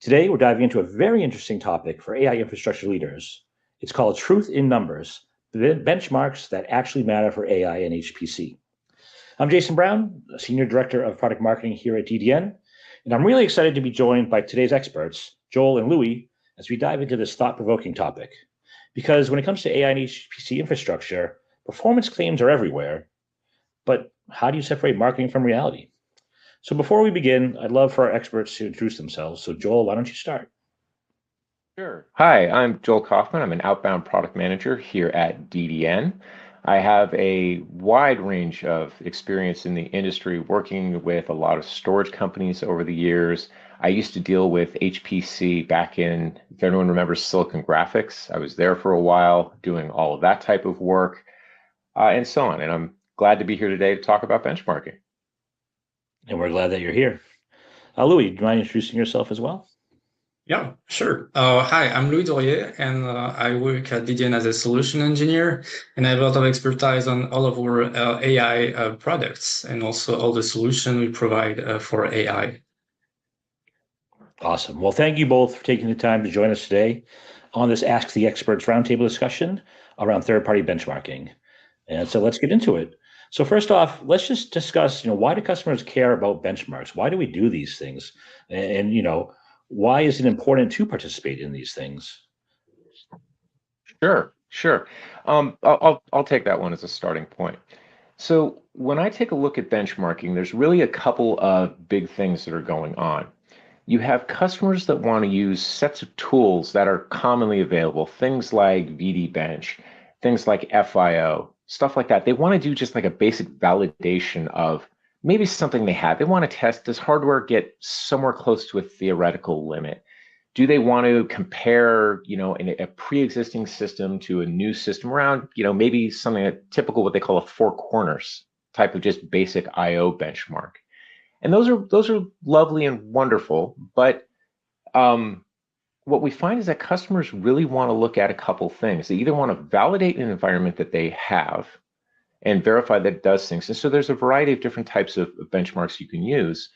Today, we're diving into a very interesting topic for AI infrastructure leaders. It's called Truth in Numbers, the benchmarks that actually matter for AI and HPC. I'm Jason Brown, Senior Director of Product Marketing here at DDN, and I'm really excited to be joined by today's experts, Joel and Louis, as we dive into this thought-provoking topic. Because when it comes to AI and HPC infrastructure, performance claims are everywhere, but how do you separate marketing from reality? So before we begin, I'd love for our experts to introduce themselves. So Joel, why don't you start? Sure. Hi, I'm Joel Kaufman. I'm an outbound product manager here at DDN. I have a wide range of experience in the industry working with a lot of storage companies over the years. I used to deal with HPC back in, if anyone remembers Silicon Graphics, I was there for a while doing all of that type of work and so on. And I'm glad to be here today to talk about benchmarking. And we're glad that you're here. Louis, do you mind introducing yourself as well? Yeah, sure. Hi, I'm Louis Dorier, and I work at DDN as a solution engineer, and I have a lot of expertise on all of our AI products and also all the solution we provide for AI. Awesome. Well, thank you both for taking the time to join us today on this Ask the Experts roundtable discussion around third-party benchmarking. And so let's get into it. So first off, let's just discuss, why do customers care about benchmarks? Why do we do these things? And why is it important to participate in these things? Sure. I'll take that one as a starting point. So when I take a look at benchmarking, there's really a couple of big things that are going on. You have customers that want to use sets of tools that are commonly available, things like VD things like FIO, stuff like that. They want to do just like a basic validation of maybe something they have. They want to test, does hardware get somewhere close to a theoretical limit? Do they want to compare, a pre-existing system to a new system around, maybe something that typical, what they call a four corners type of just basic IO benchmark? And those are lovely and wonderful, but what we find is that customers really want to look at a couple things. They either want to validate an environment that they have and verify that it does things. And so there's a variety of different types of benchmarks you can use.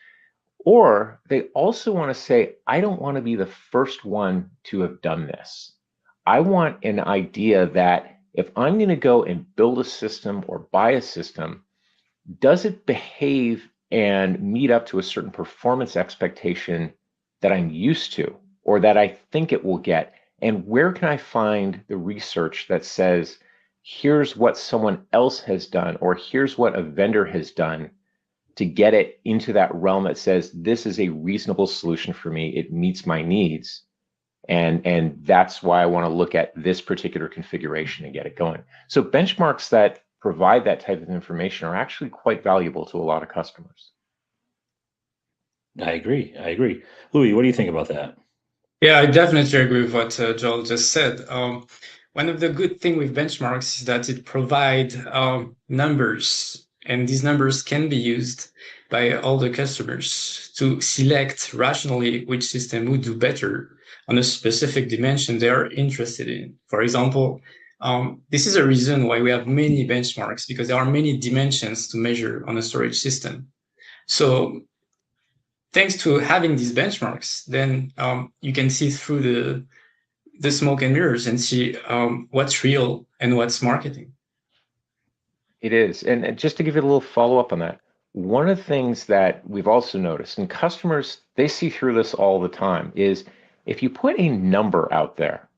Or they also want to say, I don't want to be the first one to have done this. I want an idea that if I'm going to go and build a system or buy a system, does it behave and meet up to a certain performance expectation that I'm used to or that I think it will get? And where can I find the research that says, here's what someone else has done, or here's what a vendor has done to get it into that realm that says, this is a reasonable solution for me, it meets my needs. And that's why I want to look at this particular configuration and get it going. So benchmarks that provide that type of information are actually quite valuable to a lot of customers. I agree. Louis, what do you think about that? Yeah, I definitely agree with what Joel just said. One of the good things with benchmarks is that it provides numbers, and these numbers can be used by all the customers to select rationally which system would do better on a specific dimension they are interested in. For example, this is a reason why we have many benchmarks, because there are many dimensions to measure on a storage system. So thanks to having these benchmarks, then you can see through the smoke and mirrors and see what's real and what's marketing. It is. And just to give you a little follow-up on that, one of the things that we've also noticed, and customers, they see through this all the time, is if you put a number out there,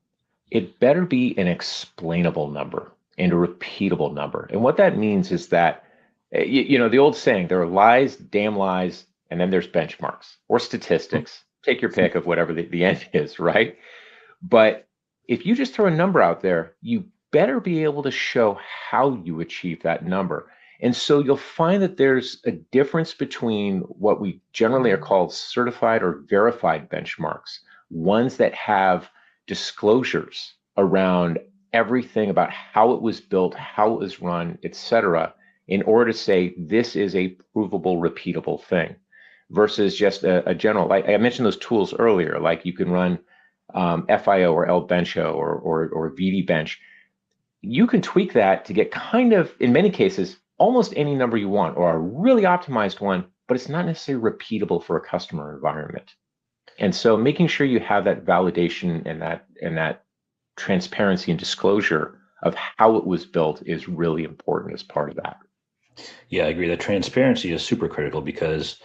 it better be an explainable number and a repeatable number. And what that means is that, the old saying, there are lies, damn lies, and then there's benchmarks or statistics. Take your pick of whatever the end is, right? But if you just throw a number out there, you better be able to show how you achieve that number. And so you'll find that there's a difference between what we generally are called certified or verified benchmarks, ones that have disclosures around everything about how it was built, how it was run, etc., in order to say this is a provable, repeatable thing, versus just a general, like I mentioned those tools earlier, like you can run FIO or LBencho or VD Bench. You can tweak that to get kind of, in many cases, almost any number you want, or a really optimized one, but it's not necessarily repeatable for a customer environment. And so making sure you have that validation and that transparency and disclosure of how it was built is really important as part of that. Yeah, I agree. The transparency is super critical because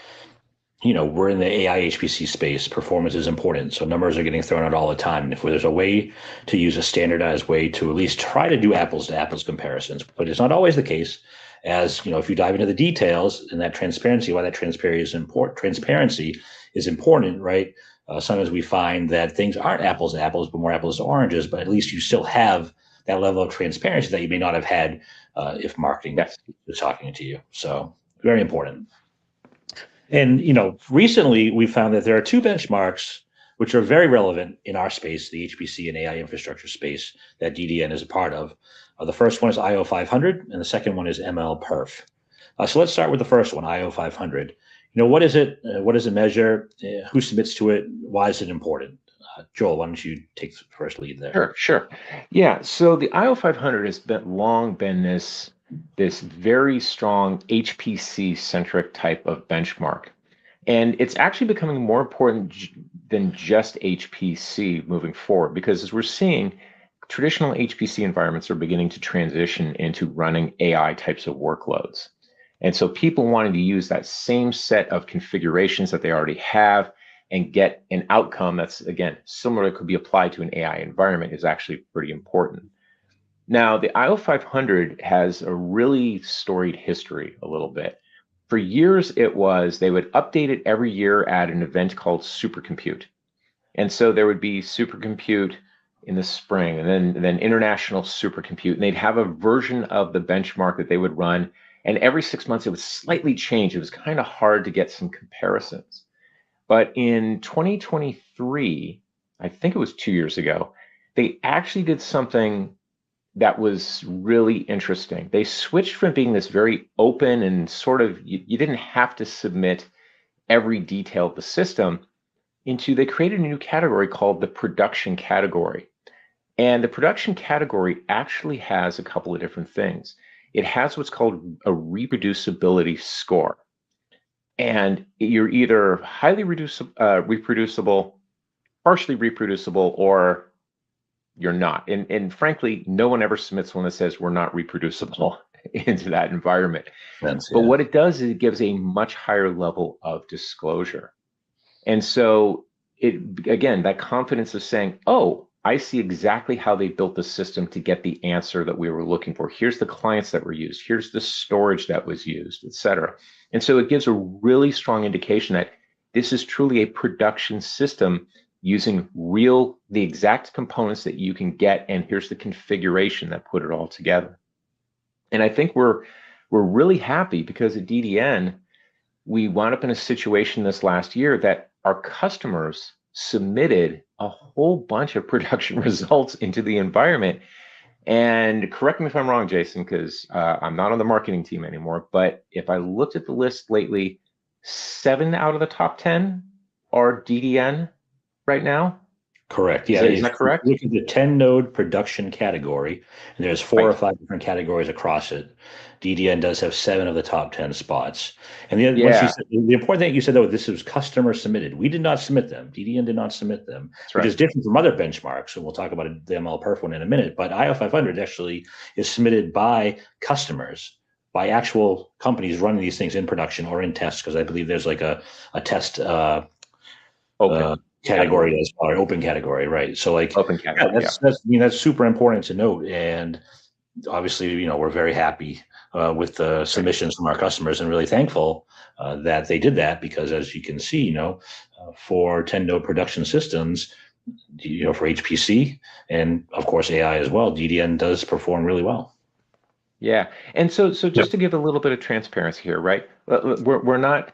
we're in the AI HPC space. Performance is important. So numbers are getting thrown out all the time. And if there's a way to use a standardized way to at least try to do apples to apples comparisons, but it's not always the case. As if you dive into the details and that transparency, why that transparency is important, right? Sometimes we find that things aren't apples to apples, but more apples to oranges. But at least you still have that level of transparency that you may not have had if marketing was talking to you. So very important. And recently we found that there are two benchmarks which are very relevant in our space, the HPC and AI infrastructure space that DDN is a part of. The first one is IO500, and the second one is MLPerf. So let's start with the first one, IO500. What is it? What does it measure? Who submits to it? Why is it important? Joel, why don't you take the first lead there? Sure. Yeah. So the IO500 has long been this very strong HPC centric type of benchmark. And it's actually becoming more important than just HPC moving forward, because as we're seeing, traditional HPC environments are beginning to transition into running AI types of workloads. And so people wanting to use that same set of configurations that they already have and get an outcome that's, again, similar that could be applied to an AI environment is actually pretty important. Now, the IO500 has a really storied history a little bit. For years, they would update it every year at an event called Supercompute. And so there would be Supercompute in the spring, and then International Supercompute, and they'd have a version of the benchmark that they would run. And every 6 months, it would slightly change. It was kind of hard to get some comparisons. But in 2023, I think it was 2 years ago, they actually did something that was really interesting. They switched from being this very open and sort of, you didn't have to submit every detail of the system into, they created a new category called the production category. And the production category actually has a couple of different things. It has what's called a reproducibility score. And you're either highly reproducible, partially reproducible, or you're not. And frankly, no one ever submits one that says we're not reproducible into that environment. But what it does is it gives a much higher level of disclosure. And so again, that confidence of saying, oh, I see exactly how they built the system to get the answer that we were looking for. Here's the clients that were used. Here's the storage that was used, et cetera. And so it gives a really strong indication that this is truly a production system using the exact components that you can get, and here's the configuration that put it all together. And I think we're really happy because at DDN, we wound up in a situation this last year that our customers submitted a whole bunch of production results into the environment. And correct me if I'm wrong, Jason, because I'm not on the marketing team anymore, but if I looked at the list lately, 7 out of the top 10 are DDN right now. Correct. Yeah. Is that correct? Look at the 10 node production category, and there's 4 or 5 different categories across it. DDN does have 7 of the top 10 spots. And the important thing you said, though, this was customer submitted. We did not submit them. DDN did not submit them, which is different from other benchmarks. And we'll talk about the MLPerf one in a minute. But IO500 actually is submitted by customers, by actual companies running these things in production or in tests, because I believe there's like a test category as our open category, right? So like open category, that's super important to note. And obviously, we're very happy with the submissions from our customers and really thankful that they did that, because as you can see, for 10 node production systems, for HPC and of course AI as well, DDN does perform really well. Yeah. And so just to give a little bit of transparency here, right? We're not,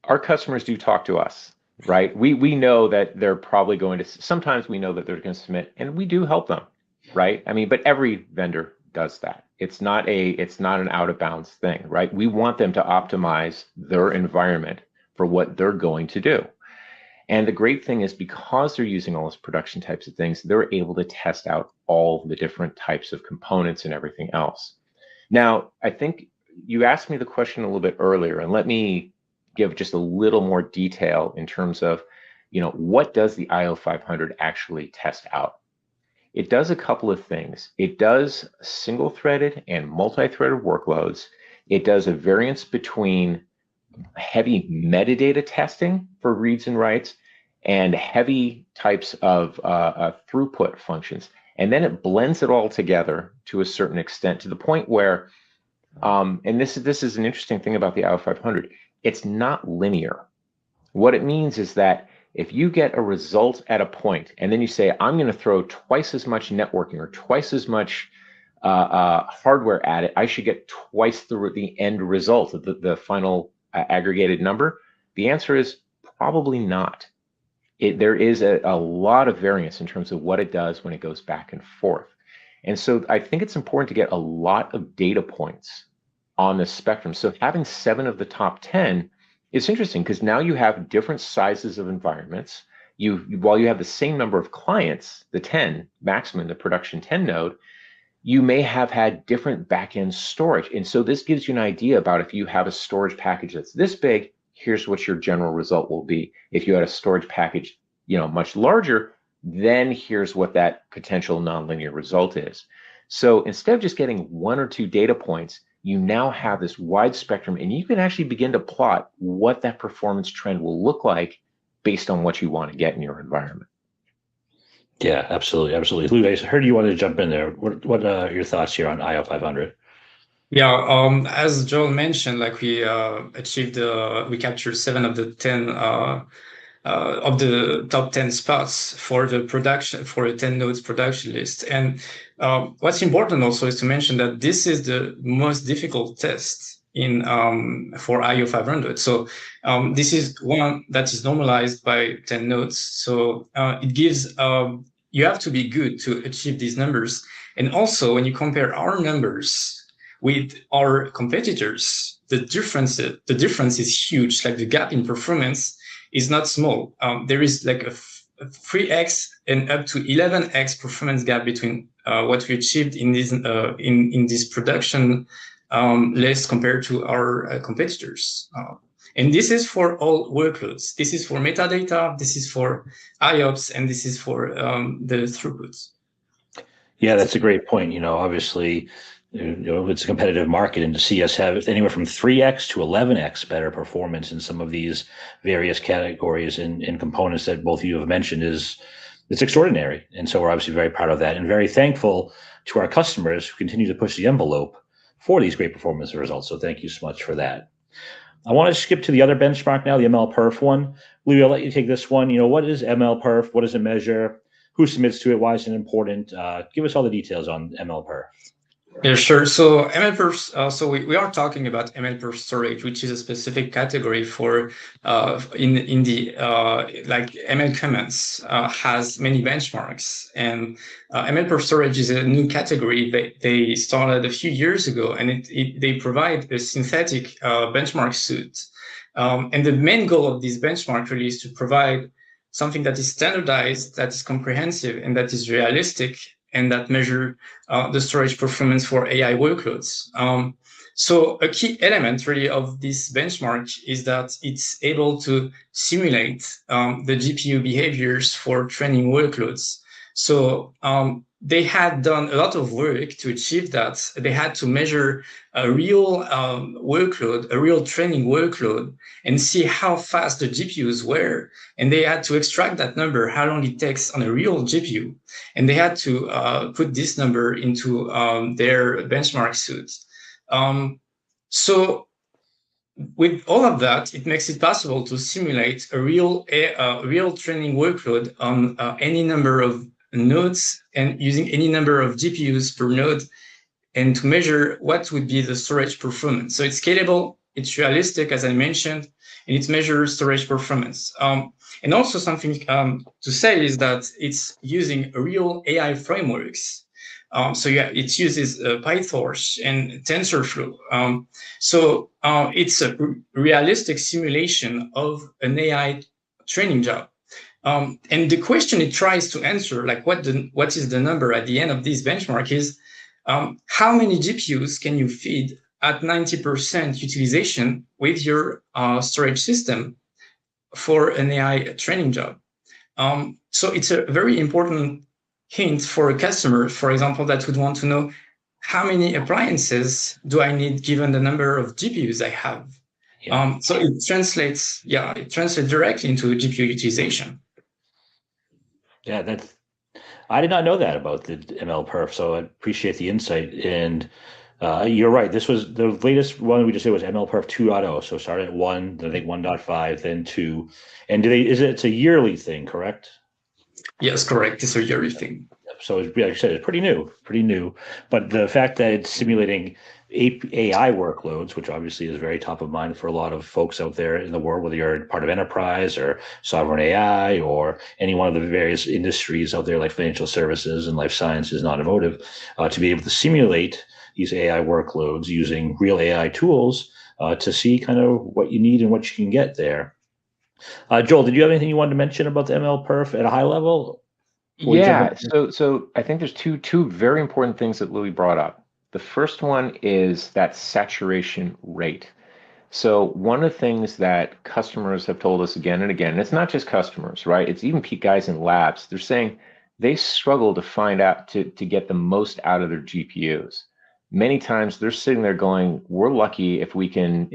our customers do talk to us. Right. We know that they're probably going to, sometimes we know that they're going to submit, and we do help them. Right. I mean, but every vendor does that. It's not an out of bounds thing. Right. We want them to optimize their environment for what they're going to do. And the great thing is, because they're using all those production types of things, they're able to test out all the different types of components and everything else. Now, I think you asked me the question a little bit earlier, and let me give just a little more detail in terms of what does the IO500 actually test out? It does a couple of things. It does single-threaded and multi-threaded workloads. It does a variance between heavy metadata testing for reads and writes and heavy types of throughput functions. And then it blends it all together to a certain extent, to the point where, and this is an interesting thing about the IO500, it's not linear. What it means is that if you get a result at a point and then you say, I'm going to throw twice as much networking or twice as much hardware at it, I should get twice the end result of the final aggregated number. The answer is probably not. There is a lot of variance in terms of what it does when it goes back and forth. And so I think it's important to get a lot of data points on the spectrum. So having 7 of the top 10, it's interesting because now you have different sizes of environments. While you have the same number of clients, the 10 maximum, the production 10 node, you may have had different backend storage. And so this gives you an idea about if you have a storage package that's this big, here's what your general result will be. If you had a storage package, much larger, then here's what that potential nonlinear result is. So instead of just getting 1 or 2 data points, you now have this wide spectrum, and you can actually begin to plot what that performance trend will look like based on what you want to get in your environment. Yeah, absolutely, absolutely. Lou, I heard you wanted to jump in there. What are your thoughts here on IO500? Yeah, as Joel mentioned, like we captured 7 of the 10 of the top 10 spots for the 10 nodes production list. And what's important also is to mention that this is the most difficult test for IO500. So this is one that is normalized by 10 nodes. So it gives you have to be good to achieve these numbers. And also, when you compare our numbers with our competitors, the difference is huge. Like the gap in performance is not small. There is like a 3x and up to 11x performance gap between what we achieved in this production list compared to our competitors. And this is for all workloads. This is for metadata, this is for IOPS, and this is for the throughputs. Yeah, that's a great point. Obviously, it's a competitive market, and to see us have anywhere from 3x to 11x better performance in some of these various categories and components that both of you have mentioned it's extraordinary. And so we're obviously very proud of that and very thankful to our customers who continue to push the envelope for these great performance results. So thank you so much for that. I want to skip to the other benchmark now, the MLPerf one. Louis, I'll let you take this one. What is MLPerf? What does it measure? Who submits to it? Why is it important? Give us all the details on MLPerf. Yeah, sure. So MLPerf, so we are talking about MLPerf storage, which is a specific category for in the like ML commands has many benchmarks, and MLPerf storage is a new category that they started a few years ago, and they provide a synthetic benchmark suite. And the main goal of this benchmark really is to provide something that is standardized, that is comprehensive, and that is realistic, and that measure the storage performance for AI workloads. So a key element really of this benchmark is that it's able to simulate the GPU behaviors for training workloads. So they had done a lot of work to achieve that. They had to measure a real workload, a real training workload, and see how fast the GPUs were. And they had to extract that number, how long it takes on a real GPU. And they had to put this number into their benchmark suite. So with all of that, it makes it possible to simulate a real training workload on any number of nodes and using any number of GPUs per node, and to measure what would be the storage performance. So it's scalable, it's realistic, as I mentioned, and it measures storage performance. And also something to say is that it's using real AI frameworks. So yeah, it uses PyTorch and TensorFlow. So it's a realistic simulation of an AI training job. And the question it tries to answer, like what is the number at the end of this benchmark, is how many GPUs can you feed at 90% utilization with your storage system for an AI training job. So it's a very important hint for a customer, for example, that would want to know how many appliances do I need given the number of GPUs I have. Yeah. So it translates directly into GPU utilization. Yeah, I did not know that about the MLPerf, so I appreciate the insight. And you're right. This was the latest one we just did was MLPerf 2.0. So started at 1, then I think 1.5, then 2. And it's a yearly thing, correct? Yes, correct. It's a yearly thing. So like you said, it's pretty new. But the fact that it's simulating AI workloads, which obviously is very top of mind for a lot of folks out there in the world, whether you're part of enterprise or sovereign AI or any one of the various industries out there like financial services and life sciences and automotive, to be able to simulate these AI workloads using real AI tools to see kind of what you need and what you can get there. Joel, did you have anything you wanted to mention about the MLPerf at a high level? Yeah, so I think there's two very important things that Louis brought up. The first one is that saturation rate. So one of the things that customers have told us again and again, and it's not just customers, right? It's even guys in labs. They're saying they struggle to find out to get the most out of their GPUs. Many times they're sitting there going, we're lucky if we can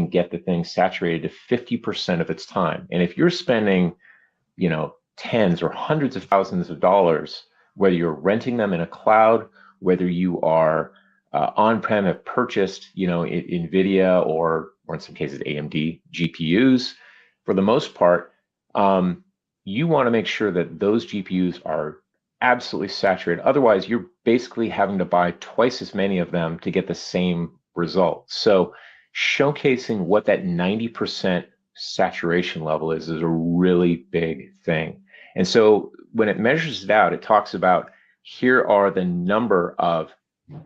get the thing saturated to 50% of its time. And if you're spending, tens or hundreds of thousands of dollars, whether you're renting them in a cloud, whether you are on-prem have purchased, NVIDIA or in some cases AMD GPUs, for the most part, you want to make sure that those GPUs are absolutely saturated. Otherwise, you're basically having to buy twice as many of them to get the same result. So showcasing what that 90% saturation level is a really big thing. And so when it measures it out, it talks about here are the number of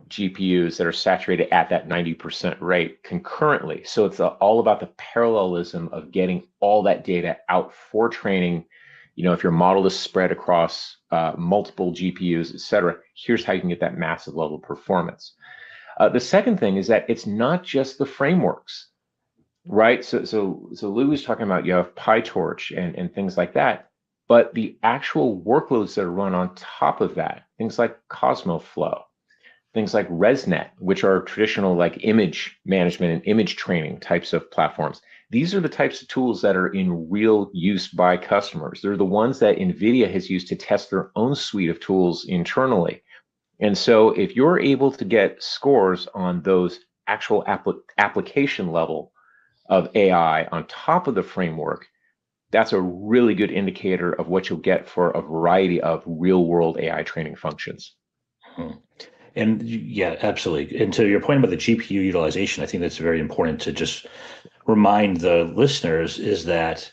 GPUs that are saturated at that 90% rate concurrently. So it's all about the parallelism of getting all that data out for training. If your model is spread across multiple GPUs, et cetera, here's how you can get that massive level of performance. The second thing is that it's not just the frameworks, right? So Lou was talking about you have PyTorch and things like that. But the actual workloads that are run on top of that, things like CosmoFlow, things like ResNet, which are traditional like image management and image training types of platforms. These are the types of tools that are in real use by customers. They're the ones that NVIDIA has used to test their own suite of tools internally. And so if you're able to get scores on those actual application level of AI on top of the framework, that's a really good indicator of what you'll get for a variety of real world AI training functions. And yeah, absolutely. And to your point about the GPU utilization, I think that's very important to just remind the listeners is that,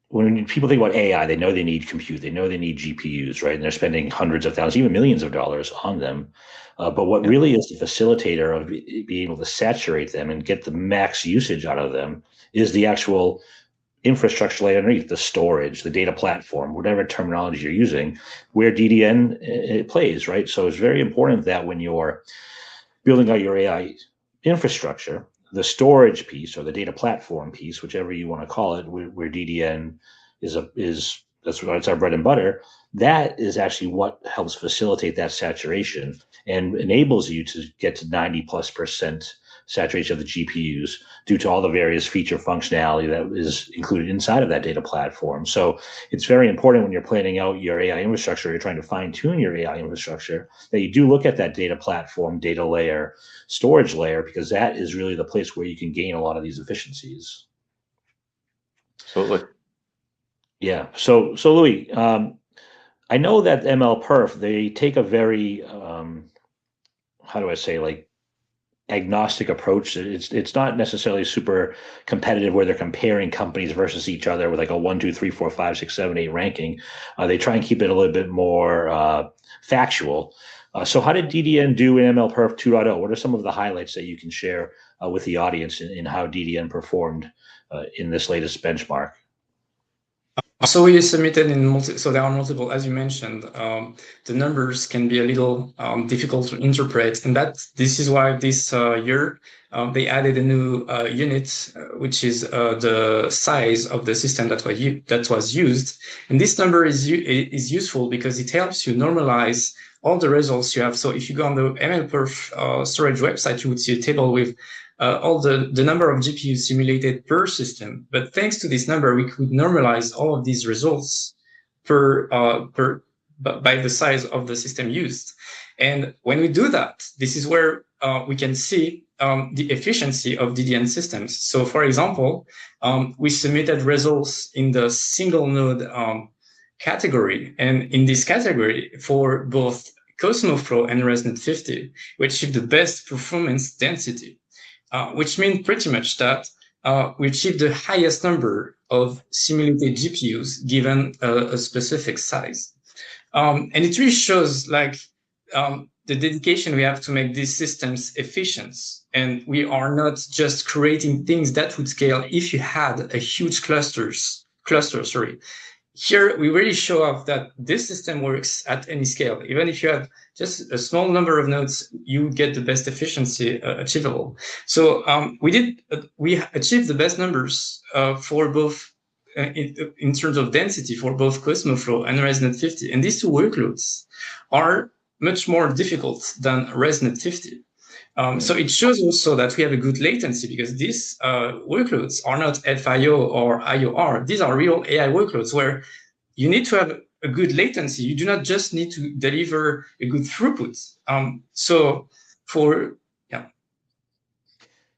when people think about AI, they know they need compute, they know they need GPUs, right? And they're spending hundreds of thousands, even millions of dollars on them. But what really is the facilitator of being able to saturate them and get the max usage out of them is the actual infrastructure layer underneath, the storage, the data platform, whatever terminology you're using, where DDN it plays, right? So it's very important that when you're building out your AI infrastructure, the storage piece or the data platform piece, whichever you want to call it, where DDN it's our bread and butter. That is actually what helps facilitate that saturation and enables you to get to 90+% saturation of the GPUs due to all the various feature functionality that is included inside of that data platform. So it's very important when you're planning out your AI infrastructure, you're trying to fine tune your AI infrastructure, that you do look at that data platform, data layer, storage layer, because that is really the place where you can gain a lot of these efficiencies. Absolutely. Yeah. So Louis, I know that MLPerf, they take a very, how do I say, like, agnostic approach. It's not necessarily super competitive where they're comparing companies versus each other with like a 1, 2, 3, 4, 5, 6, 7, 8 ranking. They try and keep it a little bit more factual. So how did DDN do in MLPerf 2.0? What are some of the highlights that you can share with the audience in how DDN performed in this latest benchmark? So we submitted in so there are multiple, as you mentioned. The numbers can be a little difficult to interpret, and this is why this year they added a new unit, which is the size of the system that was used. And this number is useful because it helps you normalize all the results you have. So if you go on the MLPerf storage website, you would see a table with all the number of GPUs simulated per system. But thanks to this number, we could normalize all of these results by the size of the system used. And when we do that, this is where we can see the efficiency of DDN systems. So for example, we submitted results in the single node category. And in this category, for both CosmoFlow and ResNet 50, we achieved the best performance density. Which means pretty much that we achieve the highest number of simulated GPUs given a specific size. And it really shows like the dedication we have to make these systems efficient. And we are not just creating things that would scale if you had a huge cluster. Here, we really show off that this system works at any scale. Even if you have just a small number of nodes, you get the best efficiency achievable. So we achieved the best numbers for both in terms of density for both CosmoFlow and ResNet 50. And these two workloads are much more difficult than ResNet 50. So it shows also that we have a good latency because these workloads are not FIO or IOR. These are real AI workloads where you need to have a good latency. You do not just need to deliver a good throughput.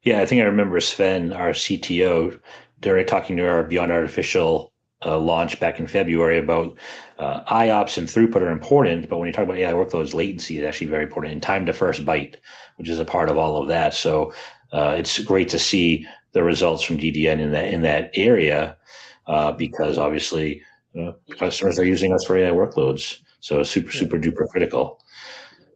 Yeah, I think I remember Sven, our CTO, during talking to our Beyond Artificial launch back in February about IOPS and throughput are important, but when you talk about AI workloads, latency is actually very important, and time to first byte, which is a part of all of that. So it's great to see the results from DDN in that area because obviously customers are using us for AI workloads. So super duper critical.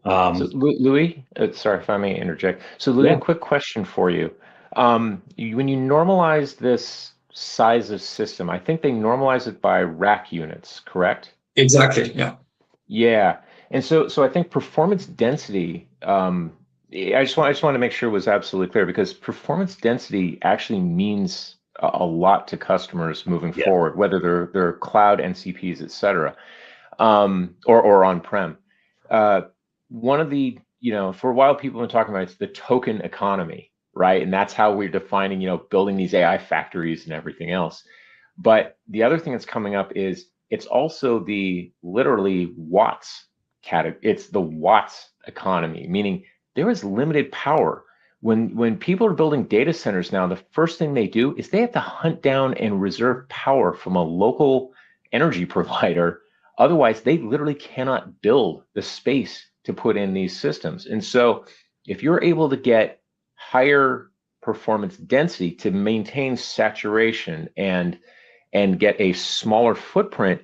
So Louis, sorry if I may interject. So Louis, a quick question for you. When you normalize this size of system, I think they normalize it by rack units, correct? Exactly, yeah. Yeah, and so I think performance density, I just want to make sure it was absolutely clear because performance density actually means a lot to customers moving forward, whether they're cloud NCPs, et cetera, or on-prem. One of the, for a while people have been talking about it's the token economy, right? And that's how we're defining, building these AI factories and everything else. But the other thing that's coming up is it's also the literally watts category. It's the watts economy, meaning there is limited power. When people are building data centers now, the first thing they do is they have to hunt down and reserve power from a local energy provider. Otherwise, they literally cannot build the space to put in these systems. And so if you're able to get higher performance density to maintain saturation and get a smaller footprint,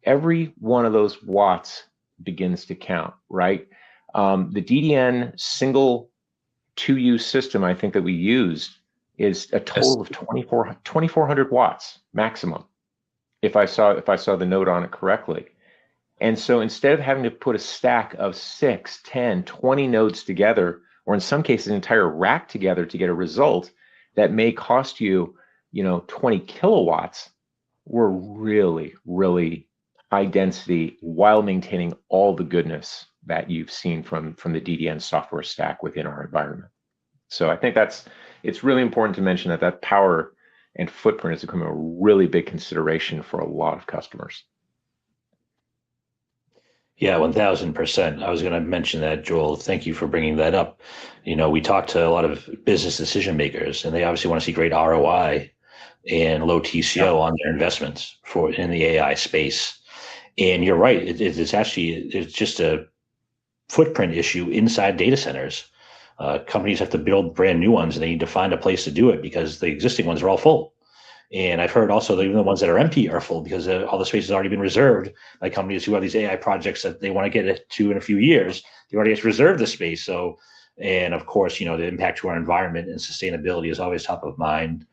every one of those watts begins to count, right? The DDN single 2U system, I think that we used is a total of 2,400 watts maximum, if I saw the note on it correctly. And so instead of having to put a stack of 6, 10, 20 nodes together, or in some cases an entire rack together to get a result that may cost you, 20 kilowatts, we're really, really high density while maintaining all the goodness that you've seen from the DDN software stack within our environment. So I think it's really important to mention that power and footprint is becoming a really big consideration for a lot of customers. Yeah, 1000%. I was going to mention that, Joel. Thank you for bringing that up. We talk to a lot of business decision makers, and they obviously want to see great ROI and low TCO on their investments in the AI space. And you're right. It's just a footprint issue inside data centers. Companies have to build brand new ones, and they need to find a place to do it because the existing ones are all full. And I've heard also that even the ones that are empty are full because all the space has already been reserved by companies who have these AI projects that they want to get to in a few years. They already have to reserve the space. So, and of course, the impact to our environment and sustainability is always top of mind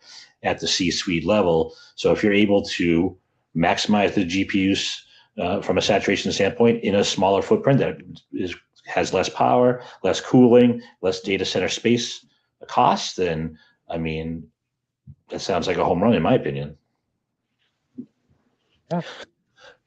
at the C-suite level. So if you're able to maximize the GPUs from a saturation standpoint in a smaller footprint that has less power, less cooling, less data center space cost, then I mean, that sounds like a home run in my opinion. Yeah.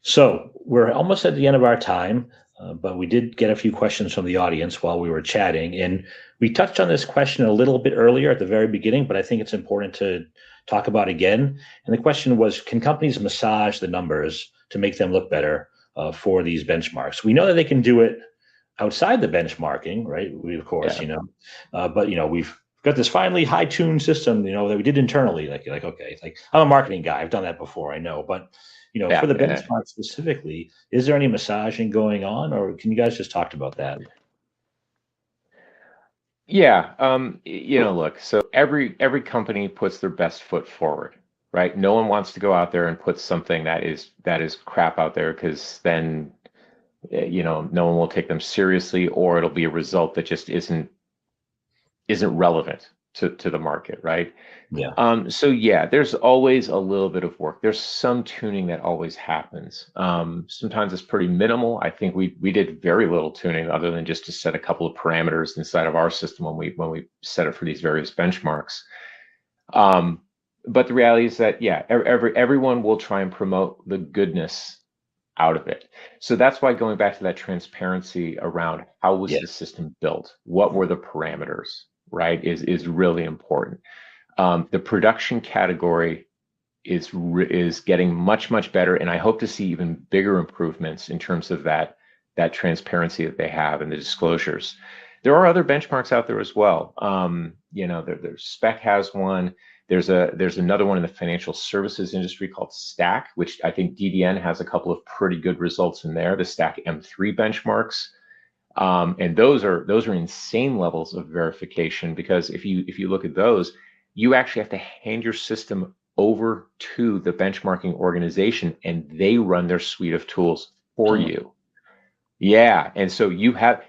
So we're almost at the end of our time, but we did get a few questions from the audience while we were chatting, and we touched on this question a little bit earlier at the very beginning, but I think it's important to talk about again. And the question was, can companies massage the numbers to make them look better for these benchmarks? We know that they can do it outside the benchmarking, right? We, of course, Yeah. But we've got this finely high-tuned system, that we did internally. Like, okay, like I'm a marketing guy, I've done that before, I know. But for the benchmark specifically, is there any massaging going on, or can you guys just talk about that? Yeah. Look, so every company puts their best foot forward, right? No one wants to go out there and put something that is crap out there, because then no one will take them seriously, or it'll be a result that just isn't relevant to the market, right? Yeah. So yeah, there's always a little bit of work. There's some tuning that always happens. Sometimes it's pretty minimal. I think we did very little tuning, other than just to set a couple of parameters inside of our system when we set it for these various benchmarks. But the reality is that, yeah, everyone will try and promote the goodness out of it. So that's why, going back to that transparency around how was the system built, what were the parameters, right, is really important. The production category is getting much better, and I hope to see even bigger improvements in terms of that transparency that they have and the disclosures. There are other benchmarks out there as well. There's Spec has one. There's another one in the financial services industry called Stack, which I think DDN has a couple of pretty good results in there. The Stack M3 benchmarks, and those are insane levels of verification, because if you look at those, you actually have to hand your system over to the benchmarking organization, and they run their suite of tools for you. Yeah, and so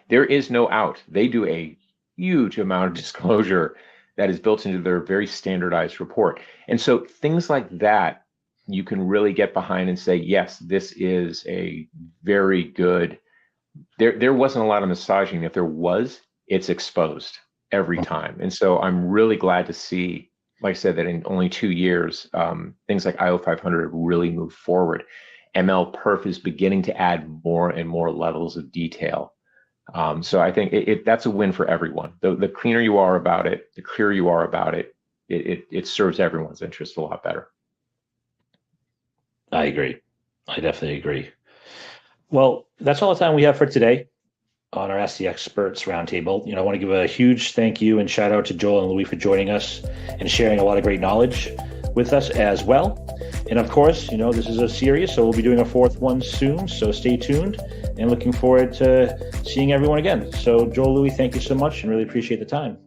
there is no out. They do a huge amount of disclosure that is built into their very standardized report. And so things like that, you can really get behind and say, yes, this is a very good. There wasn't a lot of massaging. If there was, it's exposed every time. And so I'm really glad to see, like I said, that in only 2 years, things like IO500 really moved forward. MLPerf is beginning to add more and more levels of detail. So I think that's a win for everyone. The cleaner you are about it, the clearer you are about it, it serves everyone's interest a lot better. I agree. I definitely agree. Well, that's all the time we have for today on our Ask the Experts Roundtable. I want to give a huge thank you and shout out to Joel and Louis for joining us and sharing a lot of great knowledge with us as well. And of course, this is a series, so we'll be doing a 4th one soon. So stay tuned, and looking forward to seeing everyone again. So Joel, Louis, thank you so much, and really appreciate the time.